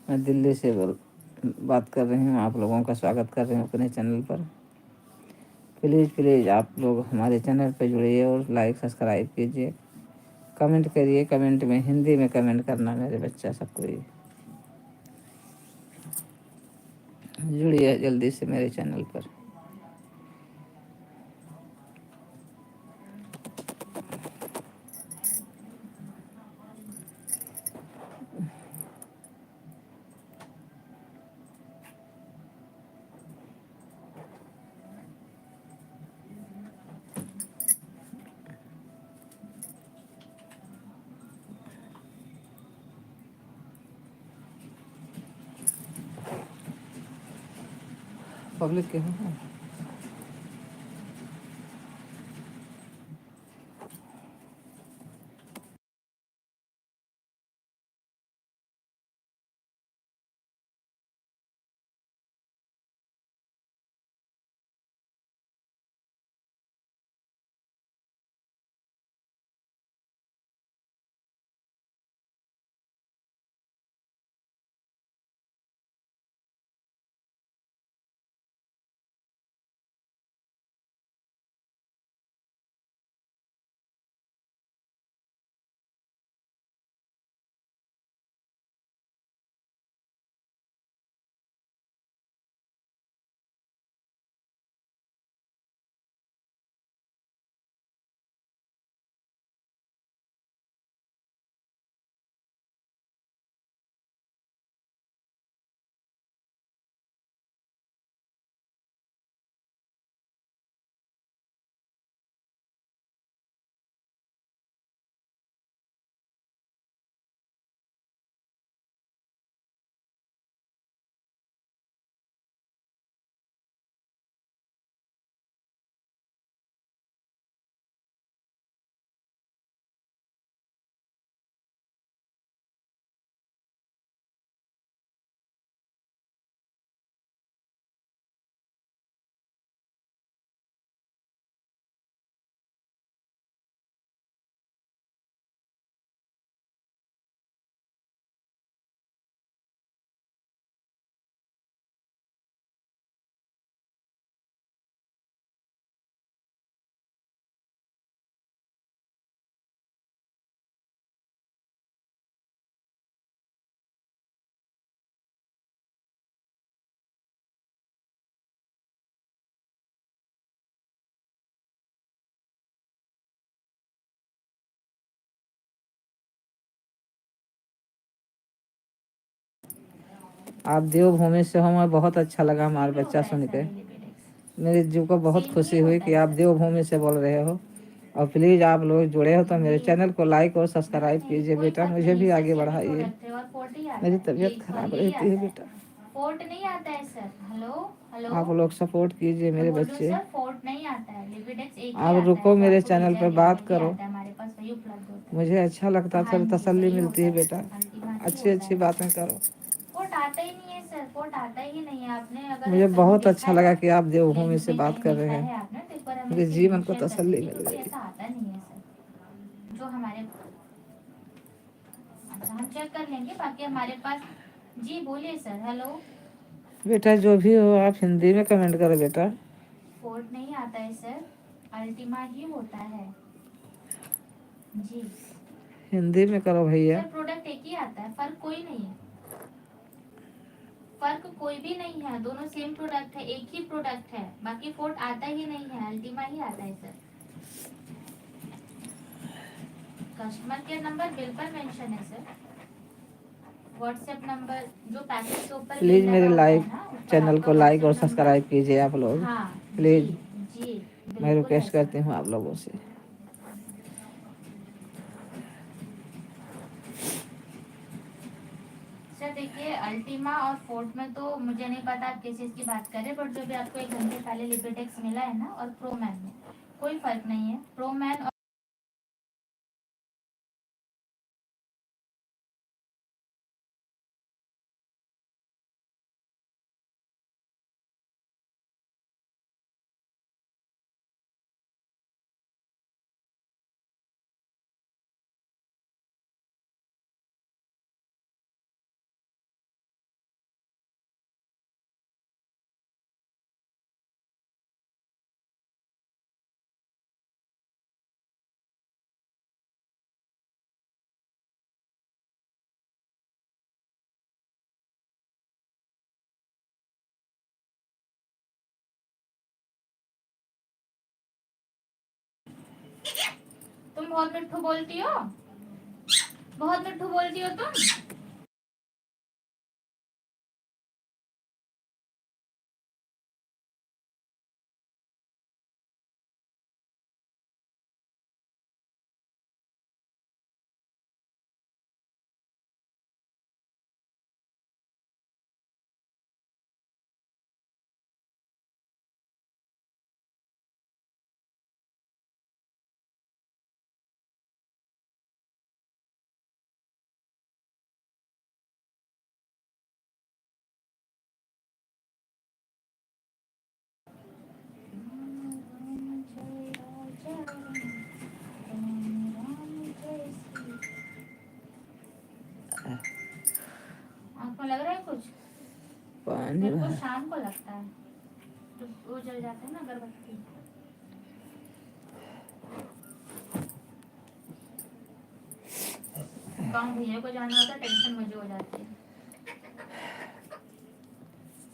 मैं दिल्ली से बात कर रही हूँ। आप लोगों का स्वागत कर रही हूँ अपने चैनल पर। प्लीज़ प्लीज़ आप लोग हमारे चैनल पर जुड़िए और लाइक सब्सक्राइब कीजिए, कमेंट करिए। कमेंट में हिंदी में कमेंट करना मेरे बच्चा सबको ही। जुड़िए जल्दी से मेरे चैनल पर। पब्लिक के हो आप देवभूमि से हो। मैं बहुत अच्छा लगा हमारे बच्चा सुन के। मेरे जीव को बहुत खुशी हुई कि आप देवभूमि से बोल रहे हो। और प्लीज़ आप लोग जुड़े हो तो मेरे चैनल को लाइक और सब्सक्राइब कीजिए बेटा, मुझे भी आगे बढ़ाइए। मेरी तबीयत खराब रहती है बेटा। फोर्ट नहीं आता है सर। हेलो हेलो, आप लोग सपोर्ट कीजिए मेरे बोल बच्चे। सर फोर्ट नहीं आता है, लिपिडेक्स एक ही आप आता रुको, है, जो मेरे आपको चैनल भेजा पर गया बात वही करो। आता है हमारे पास, वही उपलब्ध होता है। मुझे अच्छा लगता हाँ था, जी, तसल्ली सही मिलती होता है है बेटा। सर, अल्टीमेट ही अच्छी होता अच्छी है। बातें करो। फोर्ट आता ही नहीं है सर, फोर्ट आता ही नहीं है। आपने अगर मुझे कहीं बहुत देखा अच्छा लगा है, कि आप देवभूमि लिंक से में बात कहीं कर रहे देखा हैं। है आपने, तो एक बार हमें मेरे उसकी जीवन लिंक को शेयर कर तसल्ली दीजिए, मिल क्योंकि गई। ऐसा आता नहीं है सर जो हमारे। अच्छा, हम चेक कर लेंगे। बाकी हमारे पास। जी बोलिए सर। हेलो। बेटा जो भी हो आप हिंदी में कमेंट करो बेटा। फोर्ट नहीं आता है सर, अल्टीमा ही होता है जी। हिंदी में करो भैया। सर प्रोडक्ट एक ही आता है, फर्क कोई नहीं है। फर्क कोई भी नहीं है, दोनों सेम प्रोडक्ट है, एक ही प्रोडक्ट है। बाकी फोर्ट आता ही नहीं है, अल्टीमा ही आता है sir. Customer care number bill पर मेंशन है सर। व्हाट्सएप नंबर जो पैकेट के ऊपर बिल प्लीज़ मेरे लगा होता लाइक है ना, ऊपर चैनल आपका को लाइक और व्हाट्सएप नंबर। सब्सक्राइब कीजिए आप लोग। हाँ जी। प्लीज़ जी मैं बिल्कुल है रिक्वेस्ट सर। करती हूँ आप लोगों से। सर देखिए, अल्टीमा और फोर्ट में तो मुझे नहीं पता आप किस चीज़ की बात कर रहे हैं, बट जो भी आपको 1 घंटे पहले लिपिटेक्स मिला है ना, और प्रोमैन में कोई फर्क नहीं है। प्रोमैन तुम बहुत मिठू बोलती हो, बहुत मिठू बोलती हो तुम। आँख में लग रहा है कुछ? पानी मेरे को भर शाम को लगता है, तो वो जल जाता है ना अगरबत्ती। गाँव भैया को जाना होता है, टेंशन मुझे हो जाती है।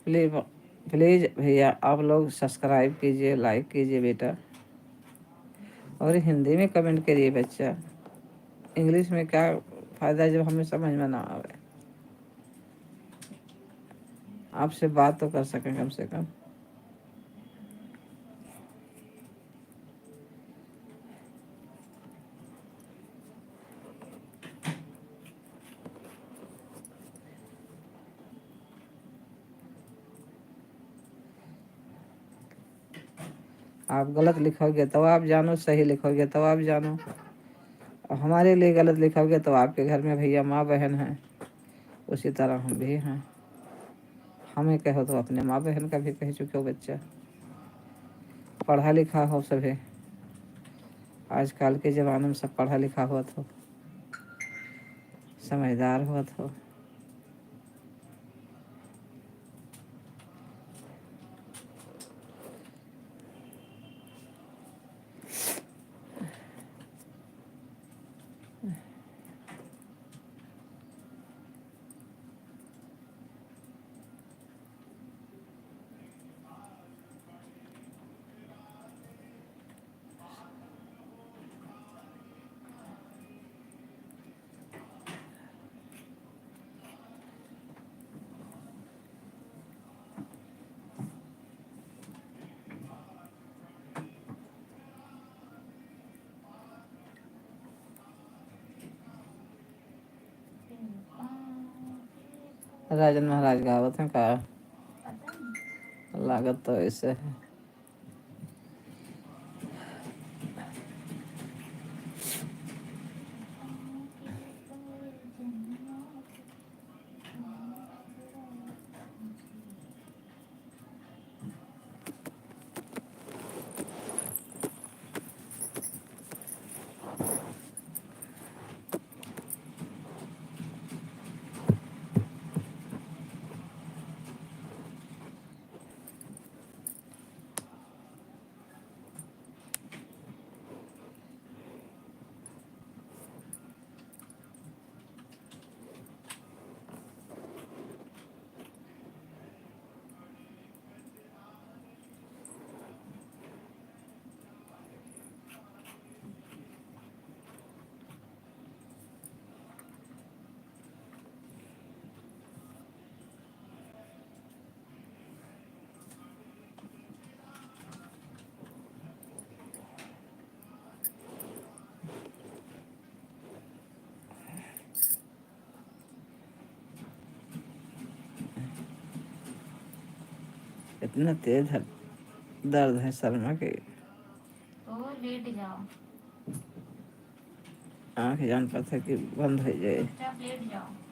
प्लीज प्लीज भैया आप लोग सब्सक्राइब कीजिए, लाइक कीजिए बेटा, और हिंदी में कमेंट करिए बच्चा। इंग्लिश में क्या फ़ायदा जब हमें समझ में ना आवे। आपसे बात तो कर सकें कम से कम। आप गलत लिखोगे तो आप जानो, सही लिखोगे तो आप जानो। और हमारे लिए गलत लिखोगे तो आपके घर में भैया माँ बहन हैं, उसी तरह हम भी हैं। हमें कहो तो अपने माँ बहन का भी कह चुके हो बच्चा। पढ़ा लिखा हो सभी, आजकल के ज़माने में सब पढ़ा लिखा हुआ तो, समझदार हुआ तो। राजन महाराज गावत हैं का पता नहीं। लागत तो ऐसे है। इतना तेज है दर्द है शर्मा के, तो लेट जाओ, आँख जान पाता कि बंद हो जाए। चुपचाप लेट जाओ।